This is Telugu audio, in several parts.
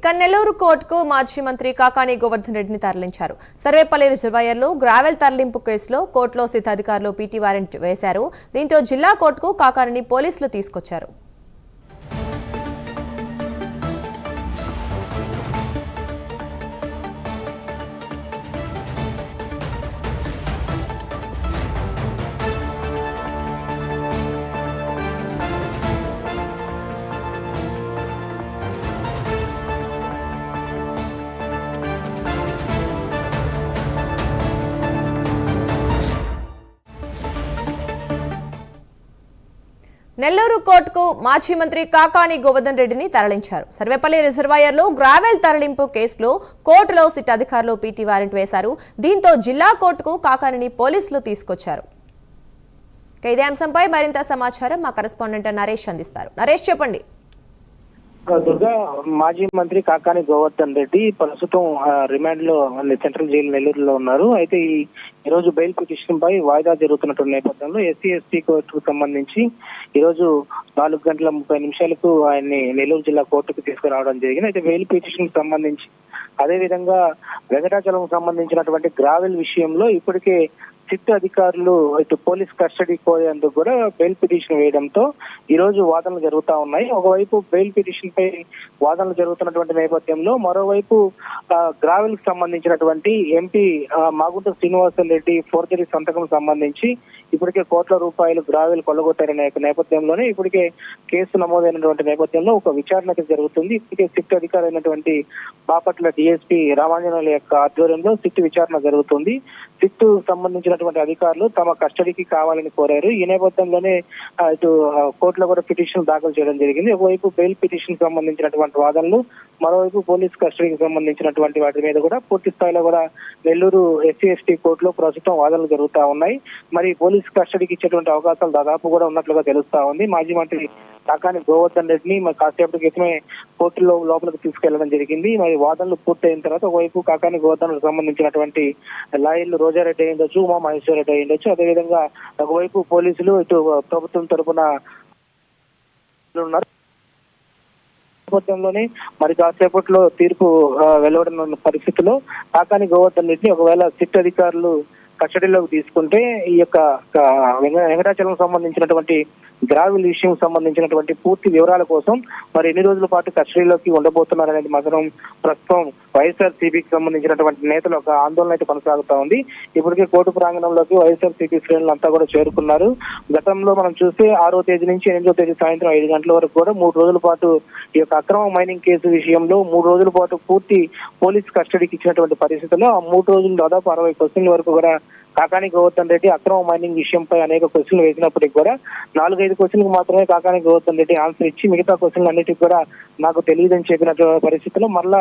ఇక నెల్లూరు కోర్టుకు మాజీ మంత్రి కాకాని గోవర్ధన్ రెడ్డిని తరలించారు. సర్వేపల్లి రిజర్వాయర్లో గ్రావెల్ తరలింపు కేసులో కోర్టులో సిద్ధాధికారులు పీటీ వారెంట్ వేశారు. దీంతో జిల్లా కోర్టుకు కాకానిని పోలీసులు తీసుకొచ్చారు. నెల్లూరు కోర్టుకు మాజీ మంత్రి కాకాని గోవర్ధన్ రెడ్డిని తరలించారు. సర్వేపల్లి రిజర్వాయర్లో గ్రావెల్ తరలింపు కేసులో కోర్టులో సిట్ అధికారులు పీటీ వారెంట్ వేశారు. దీంతో జిల్లా కోర్టుకు కాకానిని పోలీసులు తీసుకొచ్చారు. ఇదే అంశంపై మరింత సమాచారం మా కరెస్పాండెంట్ నరేష్ అందిస్తారు. నరేష్, చెప్పండి. దుర్గా, మాజీ మంత్రి కాకాని గోవర్ధన్ రెడ్డి ప్రస్తుతం రిమాండ్ లో సెంట్రల్ జైలు నెల్లూరులో ఉన్నారు. అయితే ఈ రోజు బెయిల్ పిటిషన్ పై వాయిదా జరుగుతున్నటువంటి నేపథ్యంలో ఎస్సీ కోర్టుకు సంబంధించి ఈ రోజు 4:30 ఆయన్ని నెల్లూరు జిల్లా కోర్టుకు తీసుకురావడం జరిగింది. అయితే బెయిల్ పిటిషన్ సంబంధించి అదేవిధంగా వెంకటాచలం సంబంధించినటువంటి గ్రావెల్ విషయంలో ఇప్పటికే సిట్ అధికారులు ఇటు పోలీస్ కస్టడీ కోరేందుకు కూడా బెయిల్ పిటిషన్ వేయడంతో ఈ రోజు వాదనలు జరుగుతా ఉన్నాయి. ఒకవైపు బెయిల్ పిటిషన్ పై వాదనలు జరుగుతున్నటువంటి నేపథ్యంలో మరోవైపు గ్రావెల్ కి సంబంధించినటువంటి ఎంపీ మాగుంట శ్రీనివాసరెడ్డి ఫోర్జరీ సంతకం సంబంధించి ఇప్పటికే కోట్ల రూపాయలు గ్రావెల్ కొల్లగొట్టారనే నేపథ్యంలోనే ఇప్పటికే కేసు నమోదైనటువంటి నేపథ్యంలో ఒక విచారణ జరుగుతుంది. ఇప్పటికే సిట్ అధికారి అయినటువంటి బాపట్ల డిఎస్పీ రామాంజనేయుల యొక్క ఆధ్వర్యంలో సిట్ విచారణ జరుగుతుంది. సిట్ సంబంధించినటువంటి అధికారులు తమ కస్టడీకి కావాలని కోరారు. ఈ నేపథ్యంలోనే ఇటు కోర్టులో కూడా పిటిషన్ దాఖలు చేయడం జరిగింది. ఒకవైపు బెయిల్ పిటిషన్ సంబంధించినటువంటి వాదనలు, మరోవైపు పోలీస్ కస్టడీకి సంబంధించినటువంటి వాటి మీద కూడా పూర్తి స్థాయిలో కూడా నెల్లూరు ఎస్సీ కోర్టులో ప్రస్తుతం వాదనలు జరుగుతా ఉన్నాయి. మరి పోలీస్ కస్టడీకి ఇచ్చేటువంటి అవకాశాలు దాదాపు కూడా ఉన్నట్లుగా తెలుస్తా ఉంది. మాజీ మంత్రి కాకాని గోవర్ధన్ రెడ్డిని మరి కాసేపటి క్రితమే కోర్టులో లోపలికి తీసుకెళ్లడం జరిగింది. మరి వాదనలు పూర్తయిన తర్వాత ఒకవైపు కాకాని గోవర్ధన్ సంబంధించినటువంటి లాయర్లు రోజారెడ్డి అయ్యుండొచ్చు, ఉమా మహేశ్వర రెడ్డి అయ్యుండొచ్చు, అదేవిధంగా ఒకవైపు పోలీసులు ఇటు ప్రభుత్వం తరఫున ఉన్నారు. నేపథ్యంలోనే మరి కాసేపట్లో తీర్పు వెలువడిన పరిస్థితిలో కాకాని గోవర్ధన్ రెడ్డి ఒకవేళ సిట్ అధికారులు కస్టడీలోకి తీసుకుంటే ఈ యొక్క వెంకటాచలం సంబంధించినటువంటి గ్రావెల్ విషయం సంబంధించినటువంటి పూర్తి వివరాల కోసం మరి ఎన్ని రోజుల పాటు కస్టడీలోకి ఉండబోతున్నారనేది మాత్రం ప్రస్తుతం వైఎస్ఆర్సీపీకి సంబంధించినటువంటి నేతలు ఒక ఆందోళన అయితే కొనసాగుతా ఉంది. ఇప్పటికే కోర్టు ప్రాంగణంలోకి వైఎస్ఆర్సీపీ శ్రేణులు అంతా కూడా చేరుకున్నారు. గతంలో మనం చూస్తే 6వ తేదీ నుంచి 8వ తేదీ సాయంత్రం 5 గంటల వరకు కూడా 3 రోజుల పాటు ఈ యొక్క అక్రమ మైనింగ్ కేసు విషయంలో 3 రోజుల పాటు పూర్తి పోలీస్ కస్టడీకి ఇచ్చినటువంటి పరిస్థితుల్లో ఆ 3 రోజులు దాదాపు 60 క్వశ్చన్ల వరకు కూడా కాకాని గోవర్ధన్ రెడ్డి అక్రమ మైనింగ్ విషయంపై అనేక క్వశ్చన్లు వేసినప్పటికీ కూడా 4-5 క్వశ్చన్లకు మాత్రమే కాకాని గోవర్ధన్ రెడ్డి ఆన్సర్ ఇచ్చి మిగతా క్వశ్చన్లు అన్నిటికీ కూడా నాకు తెలియదని చెప్పిన పరిస్థితుల్లో మరలా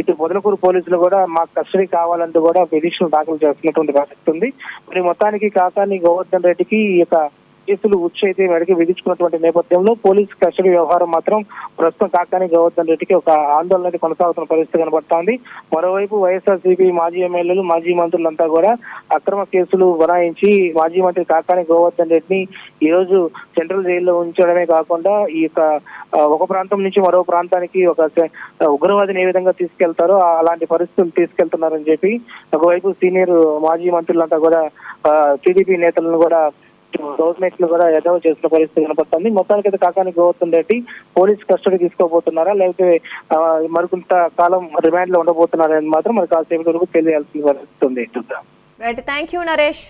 ఇటు పొదలకూరు పోలీసులు కూడా మాకు కస్టడీ కావాలంటూ కూడా పిటిషన్ దాఖలు చేస్తున్నటువంటి పరిస్థితి ఉంది. మరి మొత్తానికి కాకాని గోవర్ధన్ రెడ్డికి ఈ యొక్క కేసులు అయితే మెడకి విధించుకున్నటువంటి నేపథ్యంలో పోలీస్ కస్టడీ వ్యవహారం మాత్రం ప్రస్తుతం కాకాని గోవర్ధన్ రెడ్డికి ఒక ఆందోళన కొనసాగుతున్న పరిస్థితి కనబడుతోంది. మరోవైపు వైఎస్ఆర్సీపీ మాజీ ఎమ్మెల్యేలు, మాజీ మంత్రులంతా కూడా అక్రమ కేసులు బనాయించి మాజీ మంత్రి కాకాని గోవర్ధన్ రెడ్డిని ఈ రోజు సెంట్రల్ జైల్లో ఉంచడమే కాకుండా ఈ యొక్క ఒక ప్రాంతం నుంచి మరో ప్రాంతానికి ఒక ఉగ్రవాదిని ఏ విధంగా తీసుకెళ్తారో అలాంటి పరిస్థితులు తీసుకెళ్తున్నారని చెప్పి ఒకవైపు సీనియర్ మాజీ మంత్రులంతా కూడా టీడీపీ నేతలను కూడా గవర్నమెంట్ లు కూడా ఎదవ చేసిన పరిస్థితి కనపడుతుంది. మొత్తానికైతే కాకాని గోవర్ధన్ రెడ్డి పోలీస్ కస్టడీ తీసుకోబోతున్నారా లేకపోతే మరికొంత కాలం రిమాండ్ లో ఉండబోతున్నారా అని మాత్రం మరి కాసేపు వరకు తెలియాల్సిన పరిస్థితి ఉంది. Right, thank you Naresh.